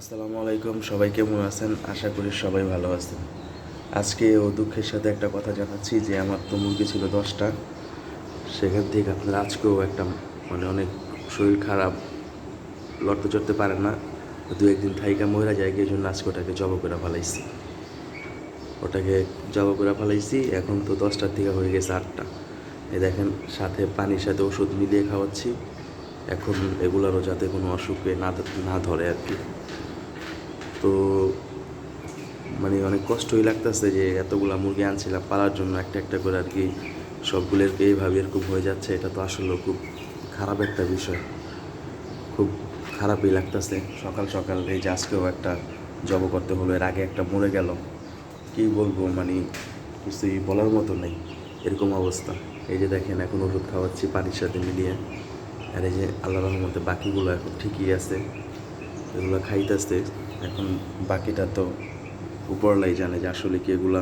আসসালামু আলাইকুম, সবাই কেমন আছেন? আশা করি সবাই ভালো আছেন। আজকে দুঃখের সাথে একটা কথা জানাচ্ছি যে আমার তো মুরগি ছিল 10টা। সেখান থেকে আপনার আজকেও একটা অনেক শরীর খারাপ, লড়তে চড়তে পারে না, দু একদিন থাইকা মইরা যায়, এই জন্য আজকে ওটাকে জব করে ফেলাইছি। এখন তো 10টার থেকে হয়ে গেছে 8টা। এই দেখেন, সাথে পানির সাথে ওষুধ মিলিয়ে খাওয়াচ্ছি। এখন এগুলারও যাতে কোনো অসুখে না ধরে আর কি। তো অনেক কষ্টই লাগতেছে যে এতগুলা মুরগি আনছিলাম পালার জন্য, একটা একটা করে আর কি সবগুলোকে এইভাবে এরকম হয়ে যাচ্ছে। এটা তো আসলে খুব খারাপ একটা বিষয়, খুব খারাপই লাগতেছে। সকাল সকাল এই যে আজকেও একটা জব করতে হলো, এর আগে একটা মরে গেল। কী বলবো, কিছুই বলার মতো নেই, এরকম অবস্থা। এই যে দেখেন, এখন ওষুধ খাওয়াচ্ছি পানির সাথে মিলিয়ে। আর এই যে আল্লাহ রহমতে বাকিগুলো এখন ঠিকই আছে, এগুলো খাইতেছে। এখন বাকিটা তো উপরলাই জানে যে আসলে কি এগুলা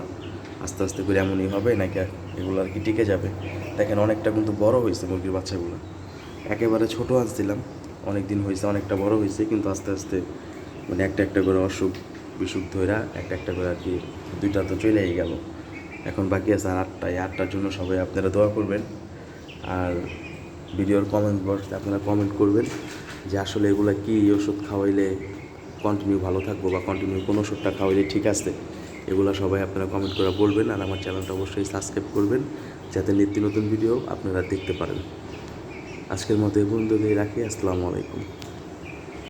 আস্তে আস্তে করে এমনই হবে নাকি এগুলো আর কি টিকে যাবে। দেখেন, অনেকটা কিন্তু বড় হয়েছে মুরগির বাচ্চাগুলো। একেবারে ছোট আনছিলাম, অনেক দিন হয়েছে, অনেকটা বড় হয়েছে, কিন্তু আস্তে আস্তে একটা একটা করে অসুখ বিসুখ ধইরা একটা একটা করে আর কি 2টা তো চলেই গেল। এখন বাকি আছে আর 8টা। এই 8টার জন্য সবাই আপনারা দোয়া করবেন। আর ভিডিওর কমেন্ট বক্সে আপনারা কমেন্ট করবেন যে আসলে এগুলো কি ওষুধ খাওয়াইলে কন্টিনিউ ভালো থাকবো, বা কন্টিনিউ কোন ওষুধটা খাওয়াইলে ঠিক আছে। এগুলো সবাই আপনারা কমেন্ট করে বলবেন। আর আমার চ্যানেলটা অবশ্যই সাবস্ক্রাইব করবেন, যাতে নিত্য নতুন ভিডিও আপনারা দেখতে পারেন। আজকের মতো এই পর্যন্ত রাখি। আসসালামু আলাইকুম।